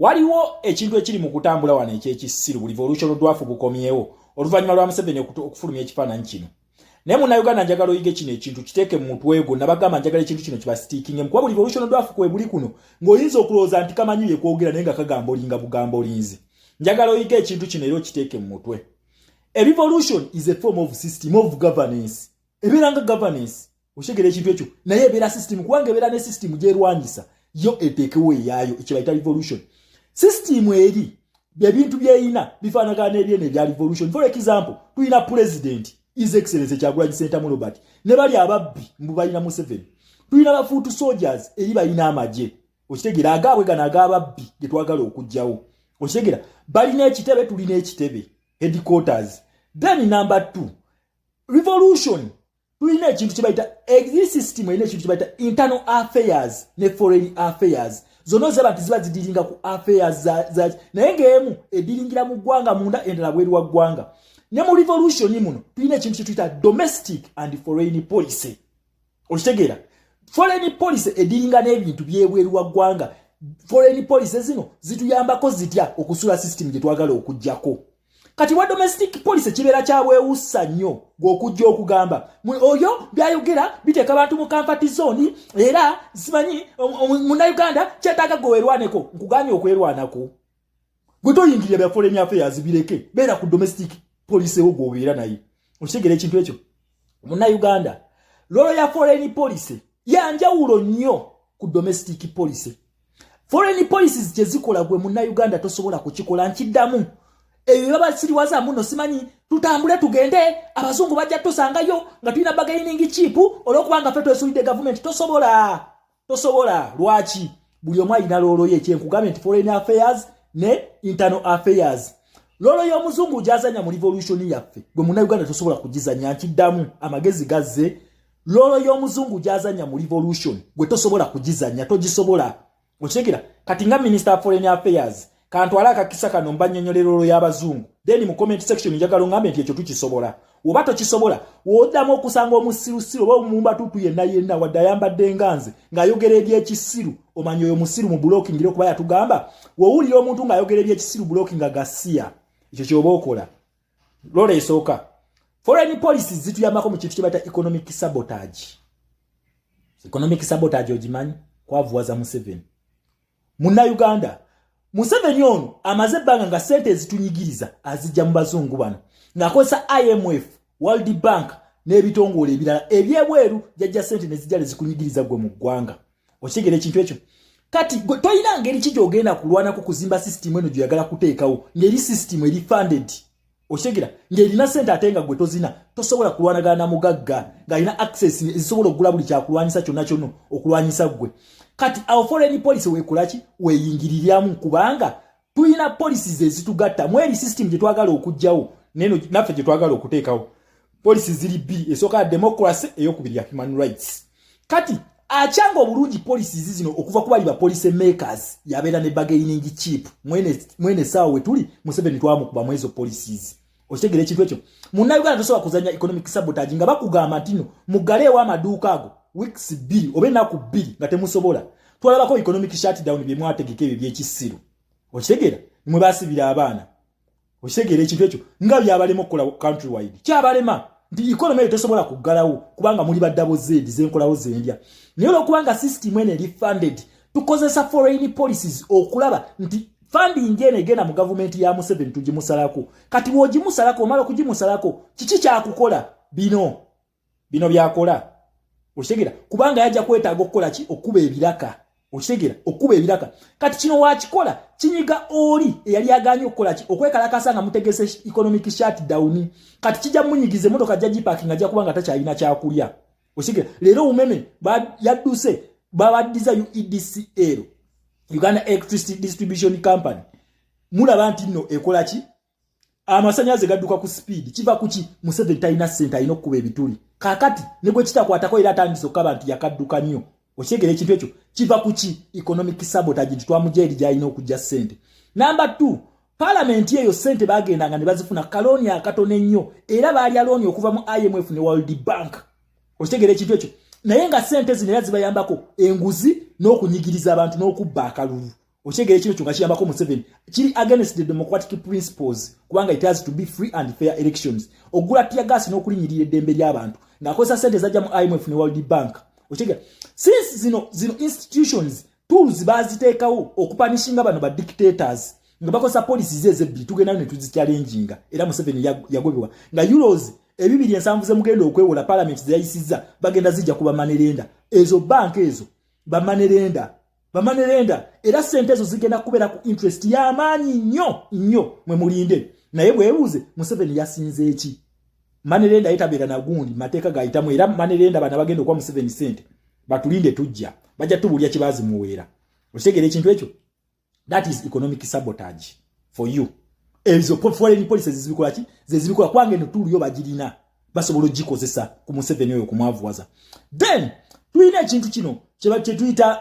waliwo ekintu ekiri mu kutambula wano ekyekisiru revolution dwafu bukomyewo oluvannyuma lwa Museveni okufulumya ekifaananyi kino. Naye munnayuganda njagala oyige kino ekintu kiteeke mu mutwe gwo nabagamba njagala ekintu kino kibasitiikinge kuba revolution dwafu kwe buli kuno ng'oyinza okulowooza nti kamanyi bye kwogera naye nga kagamba olinga bugamba olinzi. Njagala oyige ekintu kino era okiteeke mu mutwe. A revolution is a form of system of governance. Ebeera nga governance oshegera ekintu ekyo naye ebeera system kubanga ebeera ne system gyerwanyisa yo eteekewo eyaayo ekyo bayita revolution. System eri ebintu byeyina bifaanagana n'ebyene ebya revolution. For example, tulina president His Excellency Kyagulanyi Ssentamu Robert ne bali ababbi mbu balina Museveni. Tulina bafuutu soldiers eri balina amagye. Okitegera agaabwe gano ag'ababbi ge twagala okuggyawo. Okitegera balina ekitebe tulina ekitebe headquarters. Then number 2, revolution tulina ekintu kye bayita exit system erina ekintu kye bayita internal affairs ne foreign affairs. Zono zaba ziba zidiringa ku affairs za naye ng'emu ediringira mu ggwanga munda endala bweru wa ggwanga. Ne mu revolution muno tulina ekintu kye tuyita domestic and foreign policy. Okitegeera foreign policy ediringa n'ebintu byebweru wa ggwanga. Foreign policy zino zituyambako zitya okusula system gye twagala okuggyako. Kati wa domestic policy kibeera kyabwewussa nnyo gw'okujja okugamba oyo byayogera biteeka bantu mu comfort zone era simanyi munnayuganda kyetaaga gwewerwaneko nkuganye okwerwanako. Gwe toyingirira bya foreign affairs bireke beera ku domestic policy wo gw'obeera naye. Okitegera ekintu ekyo munnayuganda lolo ya foreign policy yanjawulo nnyo ku domestic policy. Foreign policies kye zikola gwe munnayuganda tosobola kukikola nkiddamu. Eyo baba siriwaza muno simanyi tutambule tugende abazungu bajja tusangayo nga tulina bargaining chip olwokubanga ffe twesulidde government tosobola lwaki buli omu alina loolo ye ekyenkugambe nti foreign affairs ne internal affairs. Loolo y'omuzungu gyazanya mu revolution yaffe gwe munnayuganda tosobola kugizanya nkiddamu amagezi gazze. Loolo y'omuzungu gyazanya mu revolution gwe tosobola kugizanya togisobola. Okitegera kati nga minister of foreign affairs kantwala akakisa kano mbanyonyolera loolo y'abazungu then mu comment section njagala ngambe nti ekyo tukisobola. Oba tokisobola woddamu okusanga omusirusiru oba omumba tutu yenna wadde ayambadde nganze ng'ayogera ebyekisiru omanyi oyo musiru mu blocking ngire okuba yatugamba wowulira omuntu ng'ayogera ebyekisiru blocking agasiya ekyo kyoba okola. Loolo esooka foreign policies zituyambako mu kintu kye bayita economic sabotage. Economic sabotage ogimanyi kwavuwaza Museveni. Munnayuganda Museveni ono amaze ebbanga nga ssente ezitunyigiriza azijja mu bazungu bano ng'akozesa IMF, World Bank n'ebitongole ebirala ebyebweru jjajja ssente ne zijja zikunyigiriza gwe mu ggwanga. Okitegera ekintu ekyo kati toyina ngeri ki gy'ogenda kulwanako kuzimba system eno gy'oyagala kuteekawo ng'eri system eri funded. Okitegera ng'erina ssente ate nga gwe tozina tosobola kulwanagana na mugagga ng'alina access ezisobola okugula buli kyakulwanyisa kyonna kyonna okulwanyisa gwe. Kati our foreign policy wekolaki weyingiriramu kubanga tulina policies ezitugatta mu eri system gye twagala okugjawo neno naffe gye twagala okuteekawo. Policies ziri bbiri esooka democracy ey'okubiri ya human rights. Kati akyanga obulungi policies zino okuva ku bali ba policy makers yabeera ne bargaining chip mwene saawa wetuli Museveni twamukuba mu ezo policies. Okitegera ekintu ekyo munnayuganda tosobola kuzanya economic sabotage nga bakugamba ntino mugaleewo amaduuka ago weeks 2 oba ennaku 2 nga temusobola. Twalabako economic shutdown bye mwategeka ebyo by'ekisiru. Okitegera nimwe basibira abaana. Okitegera ekintu ekyo nga byabalema okukola country wide kyabalema nti economy tesobola kuggalawo kubanga muli baddabo zedi zenkolawo zendya. Naye olwokubanga system ene eri funded tukozesa foreign policies okulaba nti funding ene egenda mu government ya Museveni tugimusalako. Kati bw'ogimusalako omala okugimusalako kiki kyakukola bino byakola. Okitegera kubanga yajja kwetaaga okukola ki okuba ebiraka. Okitegera okuba ebiraka kati kino wakikola kinyiga oli eyali aganye okukola ki okwekalakasa nga mutegese economic shutdown kati kijja munyigize motoka jjaji parking ajja kubanga takyalina kyakulya. Okitegera leero umeme yadduse babaddiza UEDCL Uganda Electricity Distribution Company mulaba nti nno ekola ki amasanyaze gadduka ku speed kiva kuki Museveni talina ssente alina okuba ebituli kakati ne gwe kitakwatako era atandise okukaba nti yakadduka nnyo. Okitegera ekintu ekyo kiva kuki economic sabotage twamujeri gyalina okujja ssente. Number 2, parliament eyo ssente bagendanga ne bazifuna kaloni akatono ennyo era baali aloni okuva mu IMF ne World Bank. Okitegera ekintu ekyo naye nga ssente zino era zibayambako enguzi n'okunyigiriza abantu n'okubba akalulu. Ochegere kino kyonga kiyambako Museveni kiri against the democratic principles kubanga it has to be free and fair elections ogula tia gas n'okulinyirira eddembe ly'abantu ng'akozesa sente zajja mu IMF ne World Bank. Ochegere since zino institutions tools baziteekawo okupanishinga bano ba dictators nga bakosa policies ezebbiri tugenda ne tuzichallenging era Museveni yagobebwa nga euros ebibiri ensanvu ze mugenda okwewola parliament zeyayisiza bagenda zijja kuba manerenda ezo bank ezo bamanelenda era sente ezo zigenda kubeera ku interest y'amaanyi nnyo mwe mulinde naye bwebuuze Museveni yasinze eki manerenda yetabeera na gundi mateeka gayitamu era manerenda bana bagenda okuwa Museveni sente batulinde tujja bajja tubulya kibazi muweera otegere ekintu ekyo that is economic sabotage for you ezo foreign policies zibikola ki zibikola kwange no tuliyo bagirina basobola ogikozesa ku Museveni oyo kumwavuwaza then tulina ekintu kino kye tuyita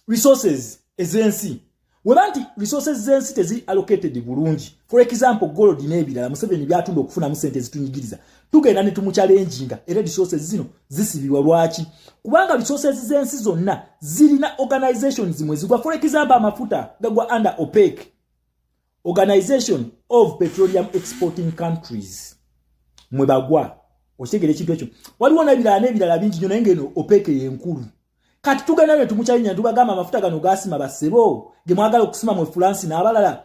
resources ezensi webanti resources zensi tezi allocated bulungi for example gold n'ebirala Museveni byatunda okufuna mu sente zitunyigiriza tugenda ne tumuchallenginga era resources zino zisibirwa lwaki kubanga resources zensi zonna zirina organizations mwezigwa for example amafuta gagwa under OPEC Organization of Petroleum Exporting Countries mwebagwa otegere kintu ekyo waliwo n'ebirala bingi nnyo naye ngeno OPEC yenkulu kati tugenda ne tumuchalinya tubagamba amafuta gano gasima basebo ge mwagala okusima mu France n'abalala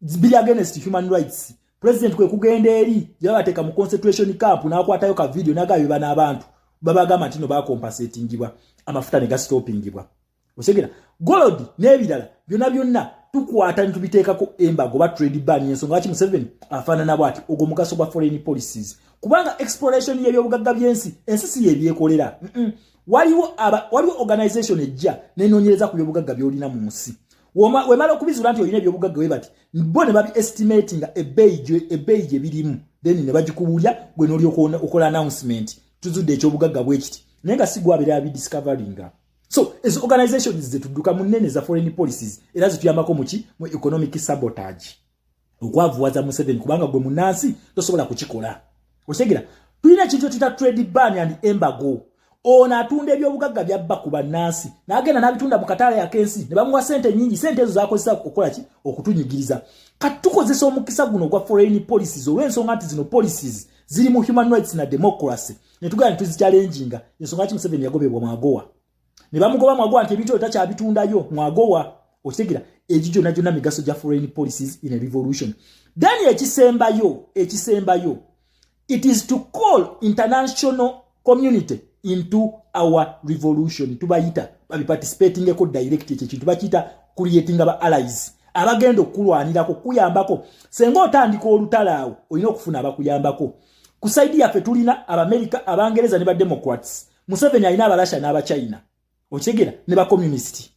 bili against human rights president kwe kugenda eri yabateka mu concentration camp n'akwatayo ka video nagayo bana abantu babagamba ntino ba compensatingibwa amafuta ne gastopingibwa otegera gold n'ebirala byonna tukwata ntubiteekako embago ba trade ban ensonga ki Museveni afaanana bwati ogwo mugaso gwa foreign policies kubanga exploration y'ebyobugagga byensi ensisi yebyekolera waliwo organization ejja nenonyereza ku byobugagga byolina mu nsi wemala okubizula nti olina ebyobugagga we bati bo ne babi estimating ebeije birimu then ne bagikubulya gwe noli okola announcement tuzudde ekyobugagga bwekiti naye nga sigwabera abidiscovering so ezo organizations zetudduka mu nnene za foreign policies era zituyambako mu economic sabotage okwavuwaza Museveni kubanga gwe munansi tosobola kukikola otegera tulina ekintu kita trade ban and embargo ona atunda ebyobugagga byabba ku bannansi n'agenda n'abitunda mu katale akensi ne bamuwa sente nyingi sente ezo zakozesa okukola ki okutunyigiriza kati tukozesa omukisa guno gwa foreign policies olw'ensonga nti zino policies ziri mu human rights na democracy ne tugenda tuzichallenging ensonga ki Museveni yagobebwa mwagowa ne bamugoba mwagowa nti ebintu takyabitundayo mwagowa okitegera egijo najona migaso ja foreign policies in a revolution then ekisembayo it is to call international community into our revolution tubayita babi participating eko direct ekintu bakita creating aba allies abagenda okulwanirako kuyambako senga otandika olutalawo olina okufuna abakuyambako ku side yaffe tulina Abamerika Abangereza ne ba Democrats Museveni alina Abalasha n'aba China okigera ne ba communist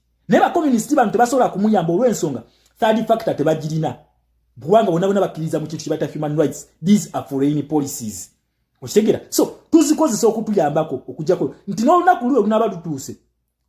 bantu tebasobola kumuyamba olw'ensonga third factor tebagirina buwanga bonna bakkiriza mu kintu kibata human rights these are foreign policies okigera so tuzikozesa okutuyambako okujjako nti n'olunaku luwe lunaba lutuuse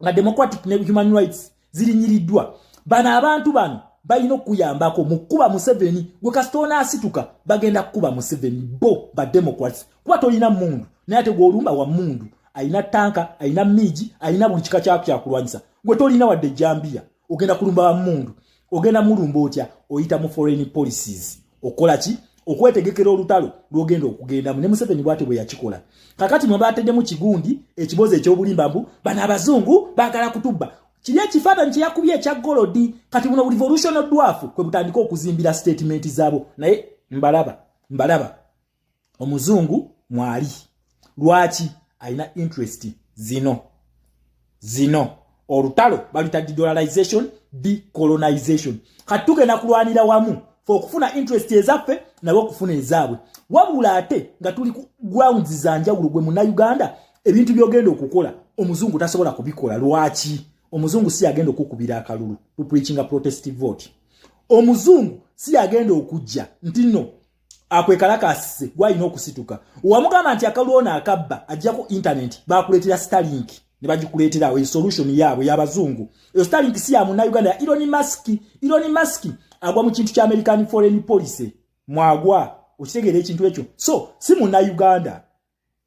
nga democratic ne human rights zirinyiriddwa bana abantu bano balina okuyambako mu kuba Museveni gwe kasitona asituka bagenda kuba Museveni bo ba Democrats kuba tolina mundu naye ate gwolumba wa mundu alina tanka alina miji alina buli kika kyakulwanyisa gwe tolina wadde jambia ogenda kulumba wa mundu ogenda mulumba otya oyita mu foreign policies okola ki okwetegekera olutalo lwogenda okugenda ne Museveni bwate bwe yakikola kakati mwe batedde mu kigundi ekiboze ekyobulimbambu bana abazungu bagala kutubba kiri ekifaananyi kye yakubye ekya golodi kati buno revolution odwafu kwe butandika okuzimbira statement zaabo naye mbalaba omuzungu mwali lwaki alina interest zino olutalo balita dollarization decolonization kati tugenda kulwanira wamu okufuna interest ezaffe nabo okufuna ezaabwe wabula ate nga tuli ku grounds za njawulo gwe mu Uganda ebintu byogenda okukola omuzungu tasobola kubikola lwaki omuzungu si agenda okukubira akalulu to preaching a protest vote omuzungu si agenda okujja ntino akwekalakasise gwalina okusituka wamugamba nti akalwona akabba ajjako internet bakuleetera Starlink ne bagikuleeterawo solution yaabwe y'abazungu eyo Starlink si ya mu Uganda ya Elon Musk agwa mu kintu kya American foreign policy mwagwa okitegera ekintu ekyo so si mu Uganda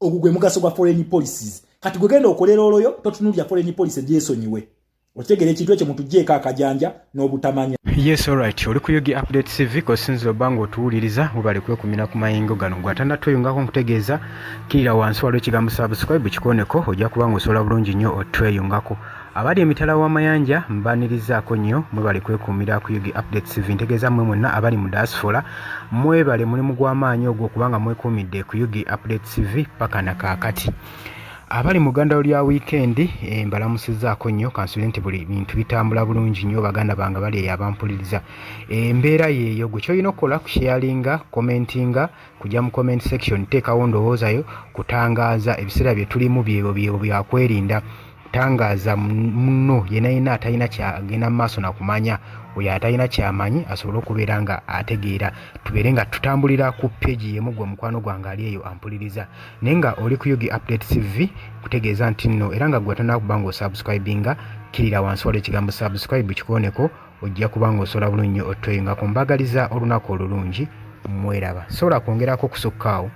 ogugwe mugaso gwa foreign policies kati gwegenda okolera oloyo totunulya foreign policy gyesonyiwe otegere ekintu ekyo mutujjeeko akajanja n'obutamanya. Yes, alright. Oli ku Yugi Update TV ko sinzo bango otuwuliriza ubali kwekumira ku mayingo gano gwatanda tweyungako nkutegeeza kirira wansi waliwo ekigambo subscribe kikoneko ojja kubanga osobola bulungi nnyo otweyungako. Abali emitala w'amayanja mbanirizaako nnyo mwebale kwekumira ku Yugi Update TV ntegeeza mmwe mwenna abali mu diaspora mwebale mulimu gw'amaanyi ogwo kubanga mwekuumidde ku Yugi Update TV paka na kaakati. Abali muganda lya weekend mbalamusizaako nnyo kansule nti buli bintu bitambula bulungi nnyo baganda bange bali abampuliriza embeera yeeyo gwe kyolina okukola kusharinga commentinga kujja mu comment section teekawo ndowoozayo kutangaaza ebiseera bye tulimu byebo byakwerinda tangaza muno yenayina atalina kyagenda mu maaso nakumanya oyo atalina kyamanyi asobole okubeera nga ategeera tubeere nga tutambulira ku peegi yemu gwe mukwano gwange ali eyo ampuliriza naye nga oli ku Yugi Update TV kutegeeza nti nno era nga gwe tannaba nga osubscribinga kirira wansi waliwo ekigambo subscribe kikooneko ojja kuba nga osobola bulungi nnyo otweyungako mbagaliza olunaku olulungi mweraba sobola kwongerako kusukkaawo.